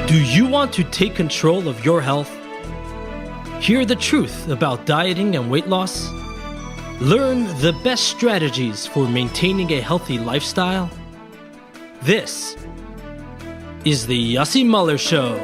Do you want to take control of your health? Hear the truth about dieting and weight loss? Learn the best strategies for maintaining a healthy lifestyle? This is the Yossi Muller Show.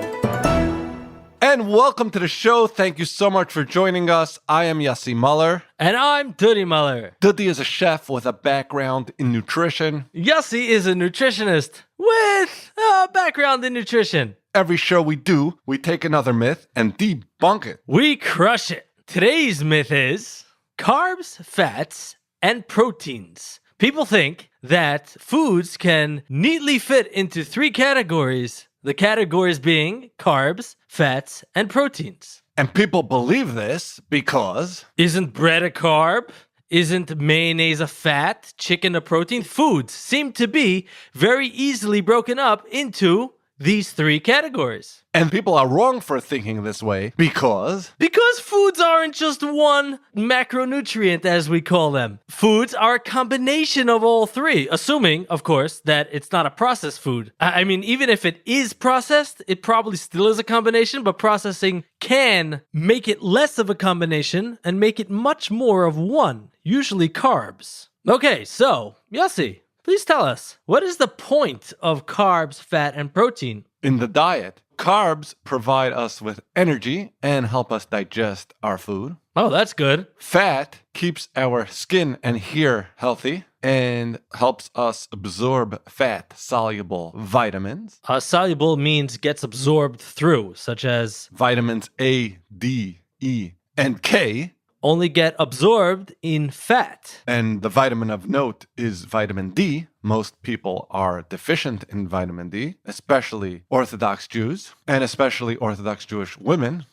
And welcome to the show. Thank you so much for joining us. I am Yossi Muller. And I'm Dudi Muller. Dudi is a chef with a background in nutrition. Yossi is a nutritionist with a background in nutrition. Every show we do, we take another myth and debunk it. We crush it. Today's myth is carbs, fats, and proteins. People think that foods can neatly fit into three categories. The categories being carbs, fats, and proteins. And people believe this because... Isn't bread a carb? Isn't mayonnaise a fat? Chicken a protein? Foods seem to be very easily broken up into these three categories. And people are wrong for thinking this way because foods aren't just one macronutrient, as we call them. Foods are a combination of all three, assuming, of course, that it's not a processed food. I mean, even if it is processed, it probably still is a combination, but processing can make it less of a combination and make it much more of one, usually carbs. Okay, so, Yossi, please tell us, what is the point of carbs, fat, and protein? in the diet, carbs provide us with energy and help us digest our food. Oh, that's good. Fat keeps our skin and hair healthy and helps us absorb fat-soluble vitamins. Soluble means gets absorbed through, such as Vitamins A, D, E, and K. Only get absorbed in fat. And the vitamin of note is vitamin D. Most people are deficient in vitamin D, especially Orthodox Jews and especially Orthodox Jewish women.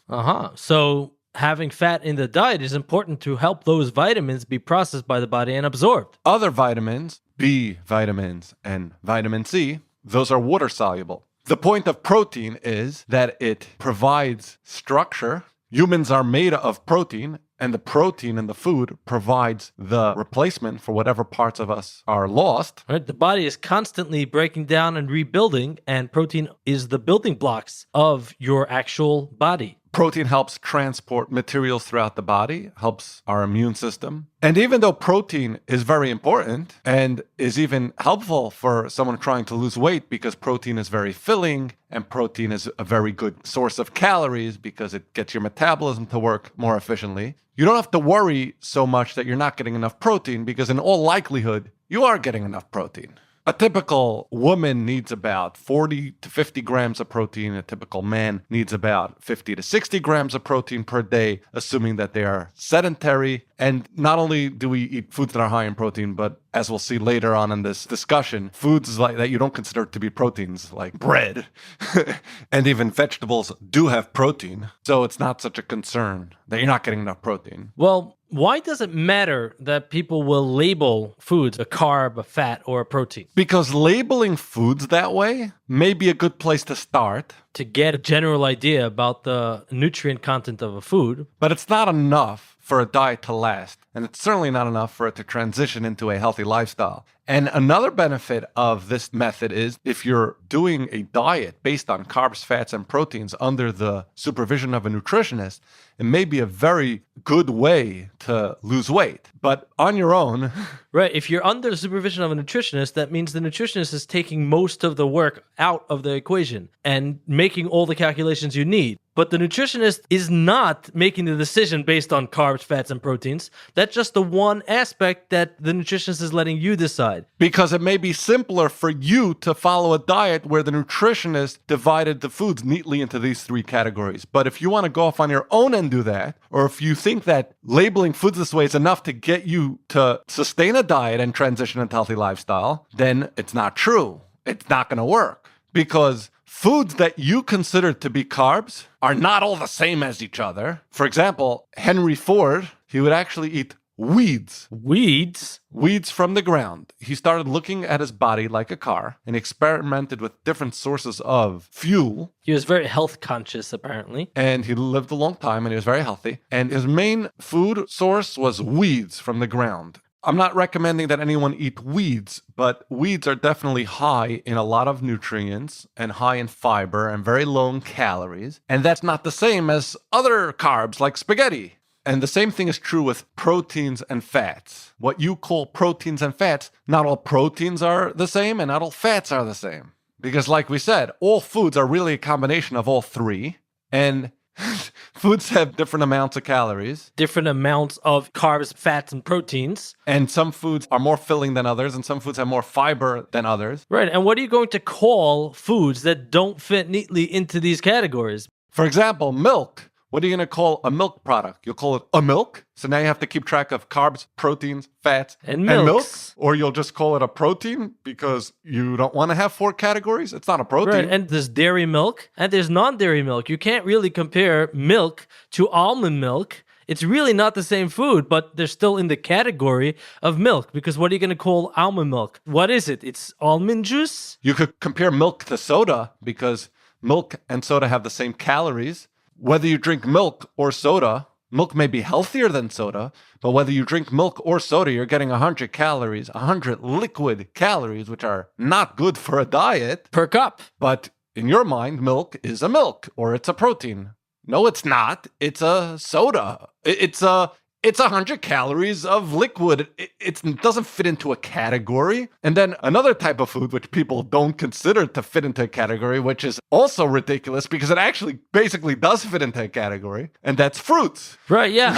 So having fat in the diet is important to help those vitamins be processed by the body and absorbed. Other vitamins, B vitamins and vitamin C, those are water soluble. The point of protein is that it provides structure. Humans are made of protein, and the protein in the food provides the replacement for whatever parts of us are lost. Right? The body is constantly breaking down and rebuilding, and protein is the building blocks of your actual body. Protein helps transport materials throughout the body, helps our immune system. And even though protein is very important and is even helpful for someone trying to lose weight because protein is very filling and protein is a very good source of calories because it gets your metabolism to work more efficiently, you don't have to worry so much that you're not getting enough protein because in all likelihood, you are getting enough protein. A typical woman needs about 40 to 50 grams of protein. A typical man needs about 50 to 60 grams of protein per day, assuming that they are sedentary. And not only do we eat foods that are high in protein, but as we'll see later on in this discussion, foods like that you don't consider to be proteins, like bread, and even vegetables do have protein. So it's not such a concern that you're not getting enough protein. Well, why does it matter that people will label foods a carb, a fat, or a protein? Because labeling foods that way may be a good place to start. To get a general idea about the nutrient content of a food. But it's not enough for a diet to last. And it's certainly not enough for it to transition into a healthy lifestyle. And another benefit of this method is if you're doing a diet based on carbs, fats, and proteins under the supervision of a nutritionist, it may be a very good way to lose weight. But on your own... Right, if you're under the supervision of a nutritionist, that means the nutritionist is taking most of the work out of the equation and making all the calculations you need. But the nutritionist is not making the decision based on carbs, fats, and proteins. That's just the one aspect that the nutritionist is letting you decide. Because it may be simpler for you to follow a diet where the nutritionist divided the foods neatly into these three categories. But if you want to go off on your own and do that, or if you think that labeling foods this way is enough to get you to sustain a diet and transition into a healthy lifestyle, then it's not true. It's not going to work. Because foods that you consider to be carbs are not all the same as each other. For example, Henry Ford, he would actually eat weeds. Weeds? Weeds from the ground. He started looking at his body like a car and experimented with different sources of fuel. He was very health conscious, apparently. And he lived a long time and he was very healthy. And his main food source was weeds from the ground. I'm not recommending that anyone eat weeds, but weeds are definitely high in a lot of nutrients and high in fiber and very low in calories. And that's not the same as other carbs like spaghetti. And the same thing is true with proteins and fats. What you call proteins and fats, not all proteins are the same and not all fats are the same. Because like we said, all foods are really a combination of all three. And foods have different amounts of calories. Different amounts of carbs, fats, and proteins. And some foods are more filling than others, and some foods have more fiber than others. Right. And what are you going to call foods that don't fit neatly into these categories? For example, milk. What are you going to call a milk product? You'll call it a milk. So now you have to keep track of carbs, proteins, fats, and milk. Or you'll just call it a protein because you don't want to have 4 categories. It's not a protein. Right. And there's dairy milk and there's non-dairy milk. You can't really compare milk to almond milk. It's really not the same food, but they're still in the category of milk because what are you going to call almond milk? What is it? It's almond juice? You could compare milk to soda because milk and soda have the same calories. Whether you drink milk or soda, milk may be healthier than soda, but whether you drink milk or soda, you're getting 100 calories, 100 liquid calories, which are not good for a diet. Per cup. But in your mind, milk is a milk or it's a protein. No, it's not. It's a soda. It's 100 calories of liquid. It doesn't fit into a category. And then another type of food, which people don't consider to fit into a category, which is also ridiculous because it actually basically does fit into a category, and that's fruits. Right, yeah.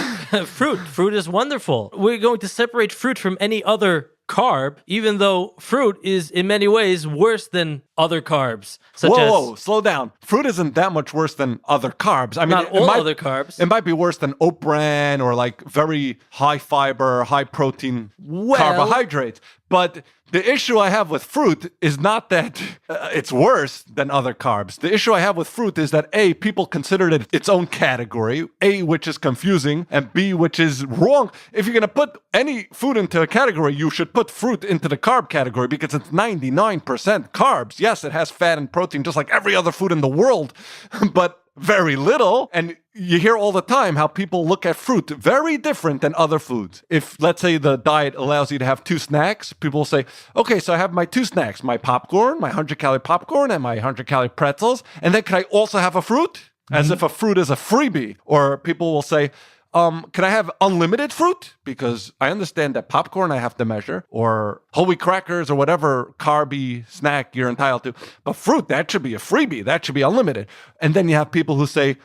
Fruit. Fruit is wonderful. We're going to separate fruit from any other carb, even though fruit is in many ways worse than other carbs. Whoa, slow down. Fruit isn't that much worse than other carbs. I mean, not all other carbs. It might be worse than oat bran or like very high fiber, high protein carbohydrates. But the issue I have with fruit is not that it's worse than other carbs. The issue I have with fruit is that A, people consider it its own category, A, which is confusing, and B, which is wrong. If you're going to put any food into a category, you should put fruit into the carb category because it's 99% carbs. Yes, it has fat and protein just like every other food in the world, but very little. And you hear all the time how people look at fruit very different than other foods. If, let's say, the diet allows you to have 2 snacks, people will say, okay, so I have my 2 snacks, my popcorn, my 100-calorie popcorn, and my 100-calorie pretzels, and then can I also have a fruit? As if a fruit is a freebie. Or people will say, can I have unlimited fruit? Because I understand that popcorn I have to measure, or whole wheat crackers, or whatever carby snack you're entitled to. But fruit, that should be a freebie. That should be unlimited. And then you have people who say,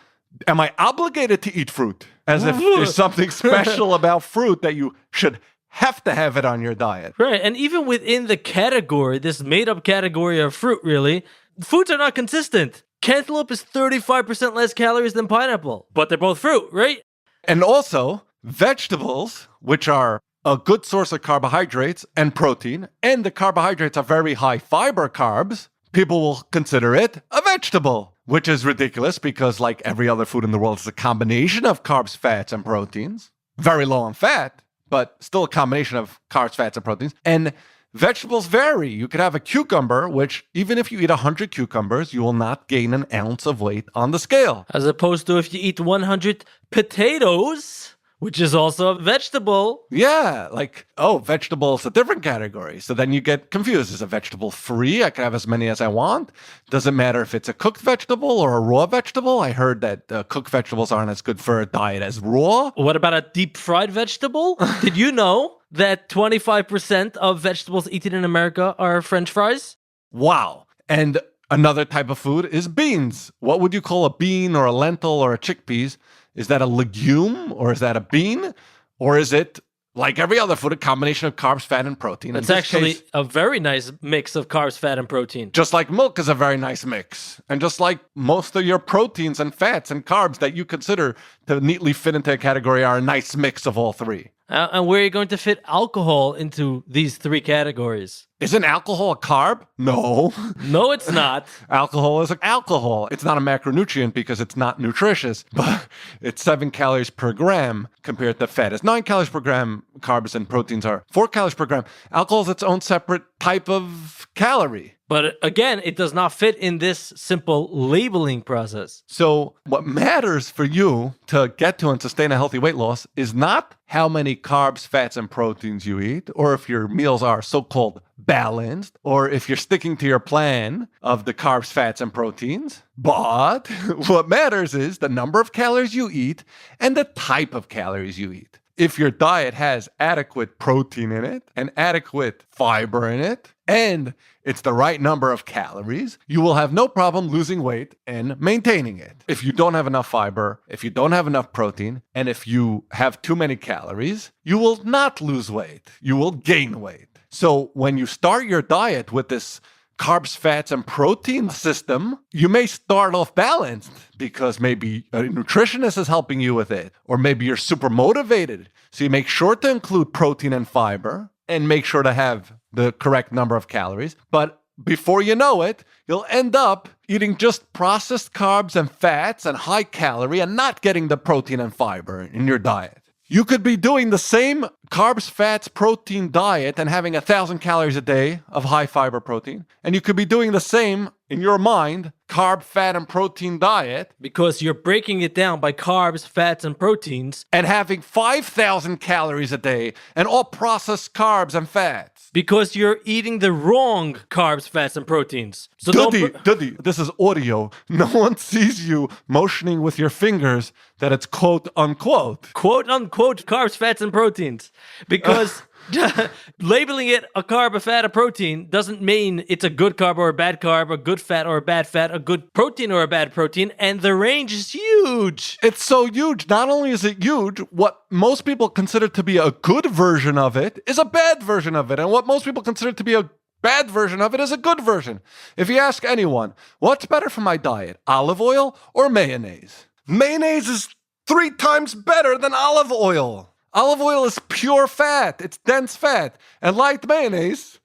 am I obligated to eat fruit? As if there's something special about fruit that you should have to have it on your diet. Right. And even within the category, this made-up category of fruit, really, foods are not consistent. Cantaloupe is 35% less calories than pineapple, but they're both fruit, right? And also, vegetables, which are a good source of carbohydrates and protein, and the carbohydrates are very high fiber carbs, people will consider it a vegetable, which is ridiculous because, like every other food in the world, it's a combination of carbs, fats, and proteins. Very low in fat, but still a combination of carbs, fats, and proteins. And vegetables vary. You could have a cucumber, which even if you eat 100 cucumbers, you will not gain an ounce of weight on the scale. As opposed to if you eat 100 potatoes, which is also a vegetable. Yeah, like, vegetable is a different category. So then you get confused. Is a vegetable free? I can have as many as I want. Doesn't matter if it's a cooked vegetable or a raw vegetable. I heard that cooked vegetables aren't as good for a diet as raw. What about a deep fried vegetable? Did you know that 25% of vegetables eaten in America are French fries? Wow. And another type of food is beans. What would you call a bean or a lentil or a chickpeas? Is that a legume or is that a bean? Or is it, like every other food, a combination of carbs, fat, and protein? It's actually a very nice mix of carbs, fat, and protein. Just like milk is a very nice mix. And just like most of your proteins and fats and carbs that you consider to neatly fit into a category are a nice mix of all three. And where are you going to fit alcohol into these 3 categories? Isn't alcohol a carb? No. No, it's not. Alcohol is alcohol. It's not a macronutrient because it's not nutritious, but it's 7 calories per gram compared to fat. It's 9 calories per gram. Carbs and proteins are 4 calories per gram. Alcohol is its own separate type of calorie. But again, it does not fit in this simple labeling process. So what matters for you to get to and sustain a healthy weight loss is not how many carbs, fats, and proteins you eat, or if your meals are so-called balanced, or if you're sticking to your plan of the carbs, fats, and proteins. But what matters is the number of calories you eat and the type of calories you eat. If your diet has adequate protein in it and adequate fiber in it, and it's the right number of calories, you will have no problem losing weight and maintaining it. If you don't have enough fiber, if you don't have enough protein, and if you have too many calories, you will not lose weight. You will gain weight. So when you start your diet with this carbs, fats, and protein system, you may start off balanced because maybe a nutritionist is helping you with it, or maybe you're super motivated. So you make sure to include protein and fiber and make sure to have the correct number of calories. But before you know it, you'll end up eating just processed carbs and fats and high calorie and not getting the protein and fiber in your diet. You could be doing the same carbs, fats, protein diet and having 1,000 calories a day of high fiber protein. And you could be doing the same in your mind, carb, fat, and protein diet. Because you're breaking it down by carbs, fats, and proteins. And having 5,000 calories a day and all processed carbs and fats. Because you're eating the wrong carbs, fats, and proteins. So Duddy, this is audio. No one sees you motioning with your fingers that it's quote unquote. Quote unquote carbs, fats, and proteins. Because labeling it a carb, a fat, a protein doesn't mean it's a good carb or a bad carb, a good fat or a bad fat, a good protein or a bad protein, and the range is huge. It's so huge. Not only is it huge, what most people consider to be a good version of it is a bad version of it, and what most people consider to be a bad version of it is a good version. If you ask anyone, what's better for my diet, olive oil or mayonnaise? Mayonnaise is 3 times better than olive oil. Olive oil is pure fat. It's dense fat. And light mayonnaise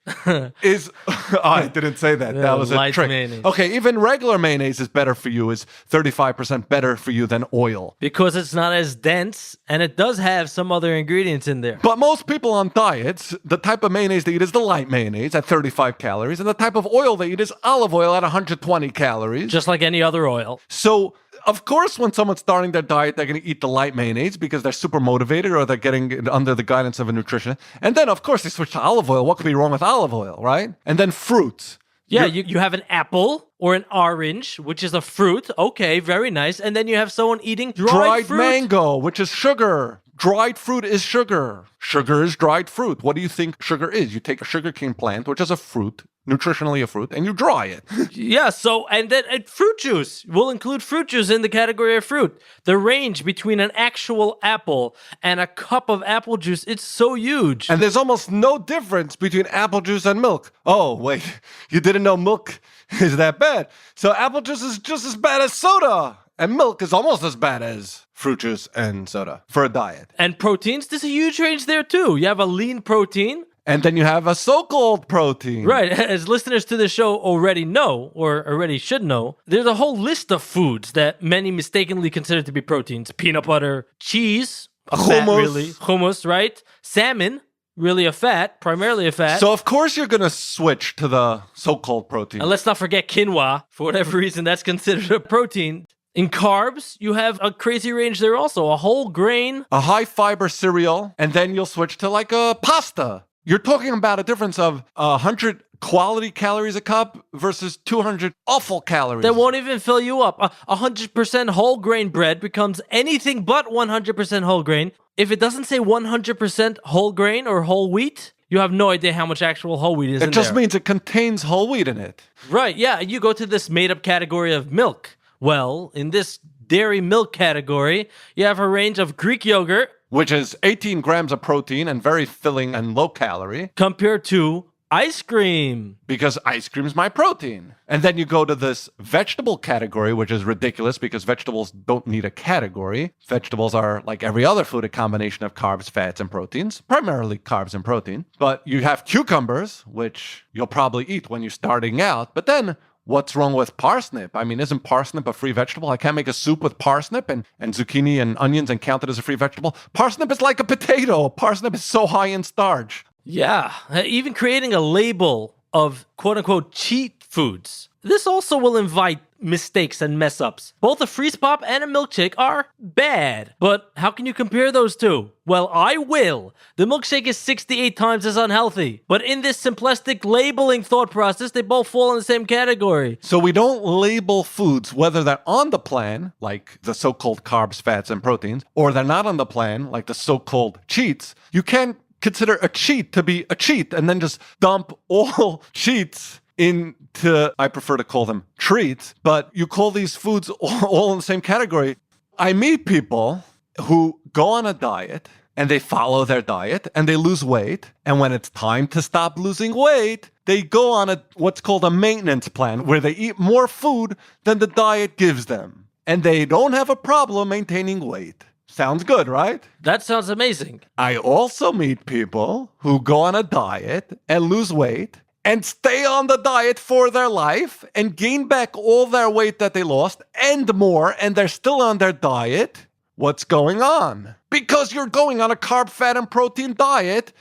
is... Oh, I didn't say that. That was a trick. Mayonnaise. Okay, even regular mayonnaise is better for you, is 35% better for you than oil. Because it's not as dense, and it does have some other ingredients in there. But most people on diets, the type of mayonnaise they eat is the light mayonnaise at 35 calories, and the type of oil they eat is olive oil at 120 calories. Just like any other oil. So... of course, when someone's starting their diet, they're going to eat the light mayonnaise because they're super motivated or they're getting it under the guidance of a nutritionist. And then, of course, they switch to olive oil. What could be wrong with olive oil, right? And then fruits. Yeah, you have an apple or an orange, which is a fruit. Okay, very nice. And then you have someone eating dried fruit. Mango, which is sugar. Dried fruit is sugar. Sugar is dried fruit. What do you think sugar is? You take a sugarcane plant, which is a fruit, nutritionally a fruit, and you dry it. Yeah, and then fruit juice. We'll include fruit juice in the category of fruit. The range between an actual apple and a cup of apple juice, it's so huge. And there's almost no difference between apple juice and milk. Oh, wait, you didn't know milk is that bad. So apple juice is just as bad as soda. And milk is almost as bad as fruit juice and soda for a diet. And proteins, there's a huge range there too. You have a lean protein. And then you have a so-called protein. Right. As listeners to the show already know, or already should know, there's a whole list of foods that many mistakenly consider to be proteins. Peanut butter, cheese, hummus. Really. Hummus, right? Salmon, really a fat, primarily a fat. So of course you're going to switch to the so-called protein. And let's not forget quinoa. For whatever reason, that's considered a protein. In carbs, you have a crazy range there also. A whole grain. A high fiber cereal. And then you'll switch to like a pasta. You're talking about a difference of 100 quality calories a cup versus 200 awful calories. That won't even fill you up. 100% whole grain bread becomes anything but 100% whole grain. If it doesn't say 100% whole grain or whole wheat, you have no idea how much actual whole wheat is in there. It just means it contains whole wheat in it. Right, yeah. You go to this made-up category of milk. Well, in this dairy milk category, you have a range of Greek yogurt, which is 18 grams of protein and very filling and low calorie, compared to Ice cream. Because ice cream is my protein. And then you go to this vegetable category, which is ridiculous because vegetables don't need a category. Vegetables are, like every other food, a combination of carbs, fats, and proteins, primarily carbs and protein. But you have cucumbers, which you'll probably eat when you're starting out. But then what's wrong with parsnip? I mean, isn't parsnip a free vegetable? I can't make a soup with parsnip and zucchini and onions and count it as a free vegetable. Parsnip is like a potato. Parsnip is so high in starch. Yeah, even creating a label of quote-unquote cheat foods. This also will invite mistakes and mess-ups. Both a freeze pop and a milkshake are bad. But how can you compare those two? Well, I will. The milkshake is 68 times as unhealthy. But in this simplistic labeling thought process, they both fall in the same category. So we don't label foods, whether they're on the plan, like the so-called carbs, fats, and proteins, or they're not on the plan, like the so-called cheats. You can't consider a cheat to be a cheat and then just dump all cheats into, I prefer to call them treats, but you call these foods all in the same category. I meet people who go on a diet and they follow their diet and they lose weight. And when it's time to stop losing weight, they go on what's called a maintenance plan where they eat more food than the diet gives them. And they don't have a problem maintaining weight. Sounds good, right? That sounds amazing. I also meet people who go on a diet and lose weight and stay on the diet for their life and gain back all their weight that they lost and more, and they're still on their diet. What's going on? Because you're going on a carb, fat, and protein diet,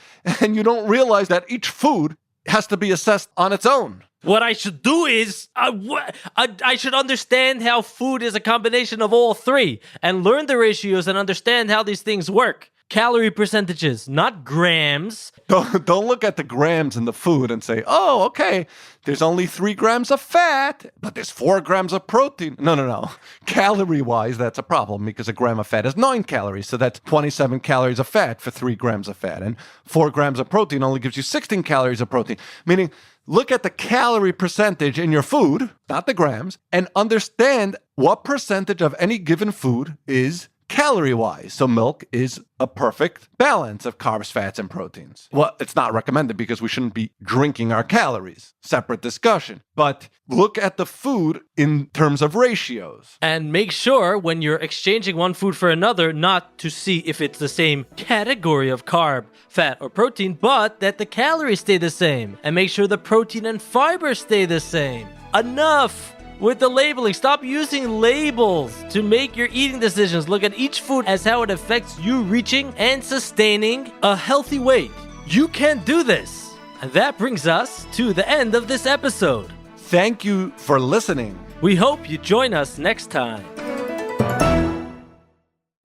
and you don't realize that each food has to be assessed on its own. What I should do is, I should understand how food is a combination of all three and learn the ratios and understand how these things work. Calorie percentages, not grams. Don't look at the grams in the food and say, oh, okay, there's only 3 grams of fat, but there's 4 grams of protein. No. Calorie-wise, that's a problem because a gram of fat is 9 calories. So that's 27 calories of fat for 3 grams of fat. And 4 grams of protein only gives you 16 calories of protein. Meaning, look at the calorie percentage in your food, not the grams, and understand what percentage of any given food is calorie-wise. So milk is a perfect balance of carbs, fats, and proteins. Well, it's not recommended because we shouldn't be drinking our calories. Separate discussion. But look at the food in terms of ratios. And make sure when you're exchanging one food for another, not to see if it's the same category of carb, fat, or protein, but that the calories stay the same. And make sure the protein and fiber stay the same. Enough with the labeling. Stop using labels to make your eating decisions. Look at each food as how it affects you reaching and sustaining a healthy weight. You can do this. And that brings us to the end of this episode. Thank you for listening. We hope you join us next time.